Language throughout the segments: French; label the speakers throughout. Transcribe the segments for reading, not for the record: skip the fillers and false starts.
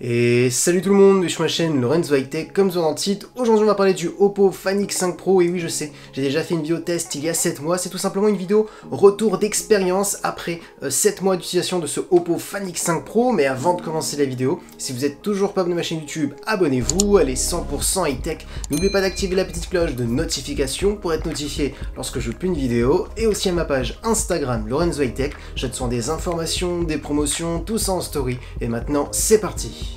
Speaker 1: Et salut tout le monde, je suis sur ma chaîne Lorenzo High Tech, comme son titre. Aujourd'hui on va parler du Oppo Find X5 Pro, et oui je sais, j'ai déjà fait une vidéo test il y a 7 mois, c'est tout simplement une vidéo retour d'expérience après 7 mois d'utilisation de ce Oppo Find X5 Pro. Mais avant de commencer la vidéo, si vous êtes toujours pas abonné à ma chaîne YouTube, abonnez-vous, elle est 100% high tech. N'oubliez pas d'activer la petite cloche de notification pour être notifié lorsque je publie une vidéo, et aussi à ma page Instagram Lorenzo High Tech, je te sens des informations, des promotions, tout ça en story. Et maintenant c'est parti.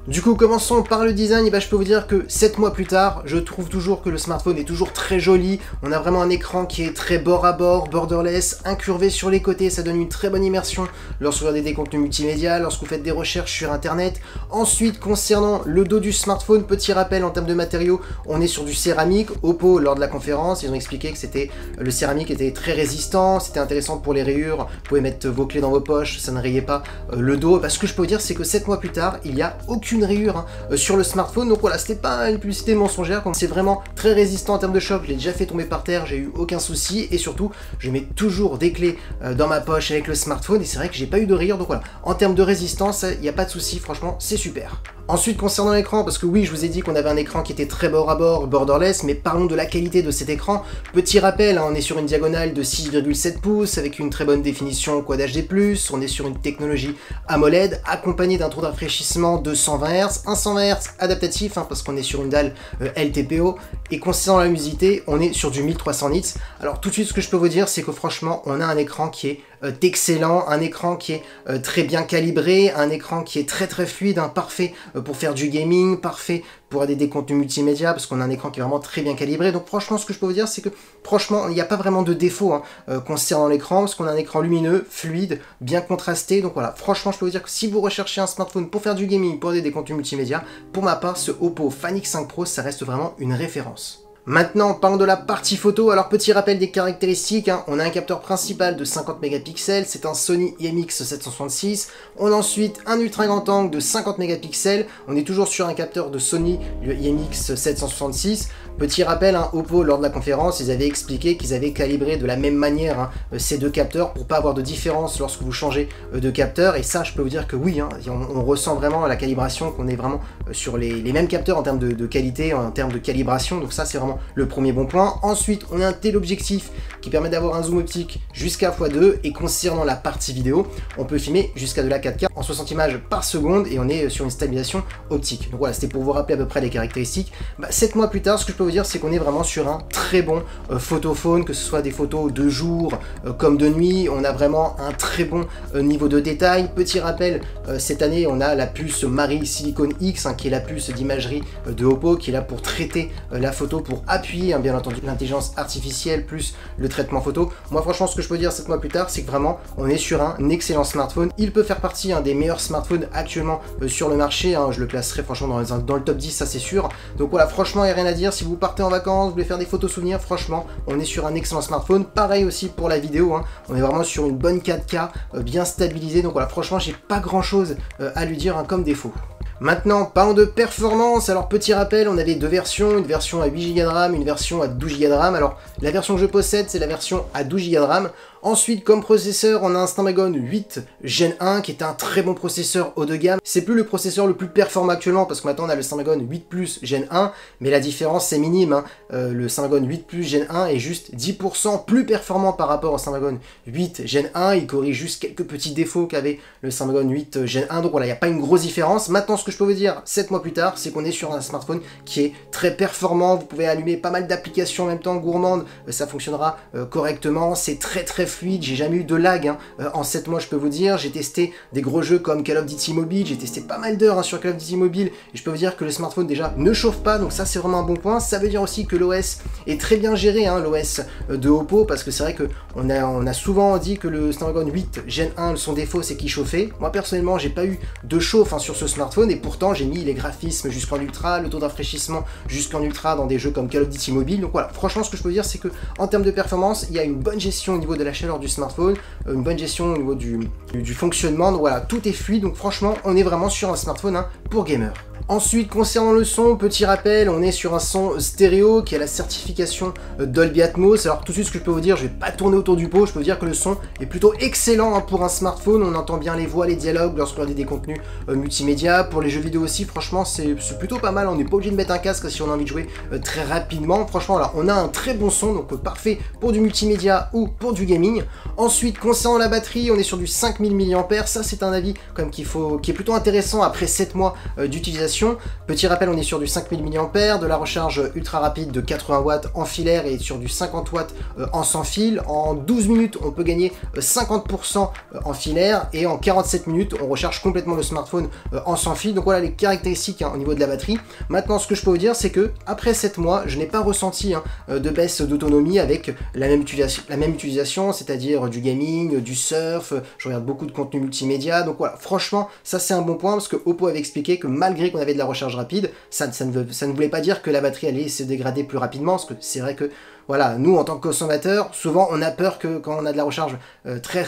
Speaker 1: Du coup, commençons par le design. Et bah, je peux vous dire que 7 mois plus tard, je trouve toujours que le smartphone est toujours très joli. On a vraiment un écran qui est très bord à bord, borderless, incurvé sur les côtés. Ça donne une très bonne immersion lorsque vous regardez des contenus multimédia, lorsque vous faites des recherches sur internet. Ensuite, concernant le dos du smartphone, petit rappel en termes de matériaux, on est sur du céramique. Oppo, lors de la conférence, ils ont expliqué que le céramique était très résistant, c'était intéressant pour les rayures. Vous pouvez mettre vos clés dans vos poches, ça ne rayait pas le dos. Bah, ce que je peux vous dire, c'est que 7 mois plus tard, il n'y a aucune rayure sur le smartphone. Donc voilà, c'était pas une publicité mensongère, c'est vraiment très résistant en termes de choc. Je l'ai déjà fait tomber par terre, j'ai eu aucun souci, et surtout je mets toujours des clés dans ma poche avec le smartphone, et c'est vrai que j'ai pas eu de rayure. Donc voilà, en termes de résistance, il n'y a pas de souci, franchement c'est super. Ensuite, concernant l'écran, parce que oui, je vous ai dit qu'on avait un écran qui était très bord à bord, borderless, mais parlons de la qualité de cet écran. Petit rappel, on est sur une diagonale de 6,7 pouces avec une très bonne définition Quad HD+, on est sur une technologie AMOLED accompagnée d'un taux de rafraîchissement de 120 Hz, un 120 Hz adaptatif parce qu'on est sur une dalle LTPO, et concernant la luminosité, on est sur du 1300 nits. Alors tout de suite, ce que je peux vous dire, c'est que franchement, on a un écran qui est excellent, un écran qui est très bien calibré, un écran qui est très fluide, parfait pour faire du gaming, parfait pour aider des contenus multimédia, parce qu'on a un écran qui est vraiment très bien calibré. Donc franchement, ce que je peux vous dire, c'est que franchement, il n'y a pas vraiment de défaut concernant l'écran, parce qu'on a un écran lumineux, fluide, bien contrasté. Donc voilà, franchement, je peux vous dire que si vous recherchez un smartphone pour faire du gaming, pour aider des contenus multimédia, pour ma part, ce Oppo Find X5 Pro, ça reste vraiment une référence. Maintenant, parlons de la partie photo. Alors, petit rappel des caractéristiques, on a un capteur principal de 50 mégapixels, c'est un Sony IMX766. On a ensuite un ultra grand angle de 50 mégapixels, on est toujours sur un capteur de Sony, le IMX766. Petit rappel, Oppo, lors de la conférence, ils avaient expliqué qu'ils avaient calibré de la même manière ces deux capteurs pour pas avoir de différence lorsque vous changez de capteur. Et ça, je peux vous dire que oui, on ressent vraiment la calibration, qu'on est vraiment sur les mêmes capteurs en termes de qualité, en termes de calibration. Donc ça, c'est vraiment le premier bon point. Ensuite, on a un téléobjectif qui permet d'avoir un zoom optique jusqu'à x2, et concernant la partie vidéo, on peut filmer jusqu'à de la 4K en 60 images par seconde, et on est sur une stabilisation optique. Donc voilà, c'était pour vous rappeler à peu près les caractéristiques. 7 mois plus tard, ce que je peux vous dire, c'est qu'on est vraiment sur un très bon photophone, que ce soit des photos de jour comme de nuit. On a vraiment un très bon niveau de détail. Petit rappel, cette année, on a la puce Mari Silicon X, qui est la puce d'imagerie de Oppo, qui est là pour traiter la photo, pour appuyer bien entendu l'intelligence artificielle plus le traitement photo. Moi franchement, ce que je peux dire 7 mois plus tard, c'est que vraiment on est sur un excellent smartphone. Il peut faire partie des meilleurs smartphones actuellement sur le marché, je le classerai franchement dans le top 10, ça c'est sûr. Donc voilà, franchement il n'y a rien à dire. Si vous partez en vacances, vous voulez faire des photos souvenirs, franchement on est sur un excellent smartphone. Pareil aussi pour la vidéo, on est vraiment sur une bonne 4K bien stabilisée. Donc voilà, franchement j'ai pas grand chose à lui dire comme défaut. Maintenant, parlons de performance. Alors petit rappel, on avait deux versions, une version à 8 Go de RAM, une version à 12 Go de RAM. Alors la version que je possède, c'est la version à 12 Go de RAM. Ensuite, comme processeur, on a un Snapdragon 8 Gen 1 qui est un très bon processeur haut de gamme. C'est plus le processeur le plus performant actuellement, parce que maintenant on a le Snapdragon 8 Plus Gen 1, mais la différence c'est minime. Le Snapdragon 8 Plus Gen 1 est juste 10% plus performant par rapport au Snapdragon 8 Gen 1. Il corrige juste quelques petits défauts qu'avait le Snapdragon 8 Gen 1. Donc voilà, il n'y a pas une grosse différence. Maintenant, ce que je peux vous dire 7 mois plus tard, c'est qu'on est sur un smartphone qui est très performant. Vous pouvez allumer pas mal d'applications en même temps, gourmandes, ça fonctionnera correctement. C'est très fluide, j'ai jamais eu de lag en 7 mois, je peux vous dire. J'ai testé des gros jeux comme Call of Duty Mobile, j'ai testé pas mal d'heures sur Call of Duty Mobile, et je peux vous dire que le smartphone déjà ne chauffe pas, donc ça c'est vraiment un bon point. Ça veut dire aussi que l'OS est très bien géré, l'OS de Oppo, parce que c'est vrai que on a souvent dit que le Snapdragon 8 Gen 1, son défaut c'est qu'il chauffait. Moi personnellement, j'ai pas eu de chauffe sur ce smartphone, et pourtant j'ai mis les graphismes jusqu'en ultra, le taux de rafraîchissement jusqu'en ultra dans des jeux comme Call of Duty Mobile. Donc voilà, franchement ce que je peux vous dire, c'est que en termes de performance, il y a une bonne gestion au niveau de la chaleur du smartphone, une bonne gestion au niveau du fonctionnement. Donc voilà, tout est fluide. Donc franchement, on est vraiment sur un smartphone pour gamer. Ensuite, concernant le son, petit rappel, on est sur un son stéréo qui a la certification Dolby Atmos. Alors tout de suite, ce que je peux vous dire, je vais pas tourner autour du pot, je peux vous dire que le son est plutôt excellent pour un smartphone. On entend bien les voix, les dialogues lorsqu'on a des contenus multimédia. Pour les jeux vidéo aussi, franchement, c'est plutôt pas mal. On n'est pas obligé de mettre un casque si on a envie de jouer très rapidement. Franchement, là, on a un très bon son, donc parfait pour du multimédia ou pour du gaming. Ensuite, concernant la batterie, on est sur du 5000 mAh. Ça, c'est un avis quand même qui est plutôt intéressant après 7 mois d'utilisation. Petit rappel, on est sur du 5000 mAh, de la recharge ultra rapide de 80 watts en filaire et sur du 50 watts en sans fil. En 12 minutes, on peut gagner 50% en filaire et en 47 minutes, on recharge complètement le smartphone en sans fil. Donc voilà les caractéristiques au niveau de la batterie. Maintenant, ce que je peux vous dire, c'est que après 7 mois, je n'ai pas ressenti de baisse d'autonomie avec la même utilisation, c'est-à-dire du gaming, du surf, je regarde beaucoup de contenu multimédia. Donc voilà, franchement, ça c'est un bon point parce que Oppo avait expliqué que malgré qu'on avait de la recharge rapide, ça ne voulait pas dire que la batterie allait se dégrader plus rapidement, parce que c'est vrai que voilà, nous en tant que consommateurs, souvent on a peur que quand on a de la recharge très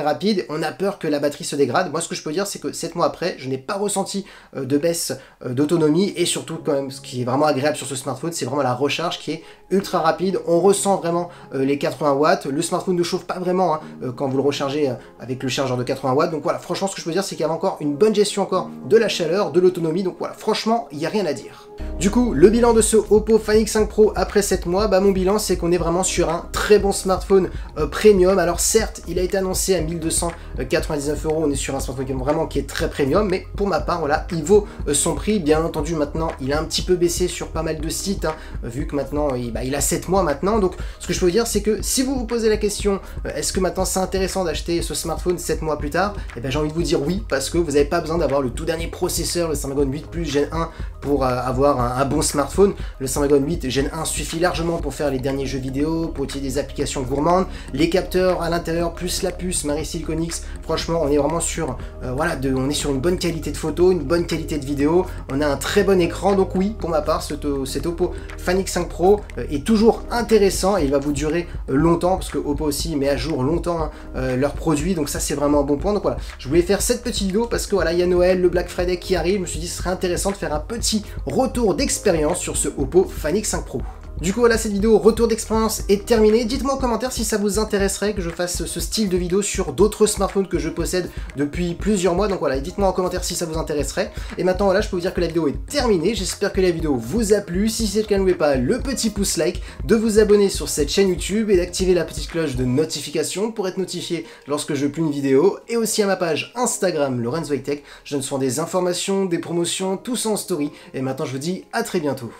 Speaker 1: rapide, on a peur que la batterie se dégrade. Moi ce que je peux dire c'est que 7 mois après, je n'ai pas ressenti de baisse d'autonomie et surtout quand même ce qui est vraiment agréable sur ce smartphone, c'est vraiment la recharge qui est ultra rapide. On ressent vraiment les 80 watts, le smartphone ne chauffe pas vraiment quand vous le rechargez avec le chargeur de 80 watts. Donc voilà, franchement ce que je peux dire c'est qu'il y a encore une bonne gestion encore de la chaleur, de l'autonomie. Donc voilà, franchement il n'y a rien à dire. Du coup, le bilan de ce Oppo Find X5 Pro après 7 mois, bah mon bilan c'est qu'on est vraiment sur un très bon smartphone premium. Alors certes, il a été annoncé à 1299 €, on est sur un smartphone vraiment qui est très premium, mais pour ma part, voilà, il vaut son prix. Bien entendu, maintenant, il a un petit peu baissé sur pas mal de sites, vu que maintenant, il a 7 mois maintenant. Donc, ce que je peux vous dire, c'est que si vous vous posez la question, est-ce que maintenant c'est intéressant d'acheter ce smartphone 7 mois plus tard, eh ben, j'ai envie de vous dire oui, parce que vous n'avez pas besoin d'avoir le tout dernier processeur, le Snapdragon 8 Plus Gen 1, pour avoir un bon smartphone. Le Snapdragon 8 Gen 1 suffit largement pour faire les derniers jeux vidéo, pour utiliser des applications gourmandes. Les capteurs à l'intérieur, plus la puce Mari Silicon X, franchement, on est vraiment sur, on est sur une bonne qualité de photo, une bonne qualité de vidéo. On a un très bon écran, donc oui, pour ma part, cet Oppo Find X5 Pro est toujours intéressant et il va vous durer longtemps, parce que Oppo aussi met à jour longtemps leurs produits, donc ça c'est vraiment un bon point. Donc voilà, je voulais faire cette petite vidéo parce que voilà, il y a Noël, le Black Friday qui arrive, je me suis dit ce serait intéressant de faire un petit retour d'expérience sur ce Oppo Find X5 Pro. Du coup voilà, cette vidéo retour d'expérience est terminée. Dites-moi en commentaire si ça vous intéresserait que je fasse ce style de vidéo sur d'autres smartphones que je possède depuis plusieurs mois. Donc voilà, dites-moi en commentaire si ça vous intéresserait. Et maintenant voilà, je peux vous dire que la vidéo est terminée. J'espère que la vidéo vous a plu. Si c'est le cas, n'oubliez pas le petit pouce like, de vous abonner sur cette chaîne YouTube et d'activer la petite cloche de notification pour être notifié lorsque je publie une vidéo. Et aussi à ma page Instagram Lorenzo High Tech. Je donne souvent des informations, des promotions, tout ça en story. Et maintenant je vous dis à très bientôt.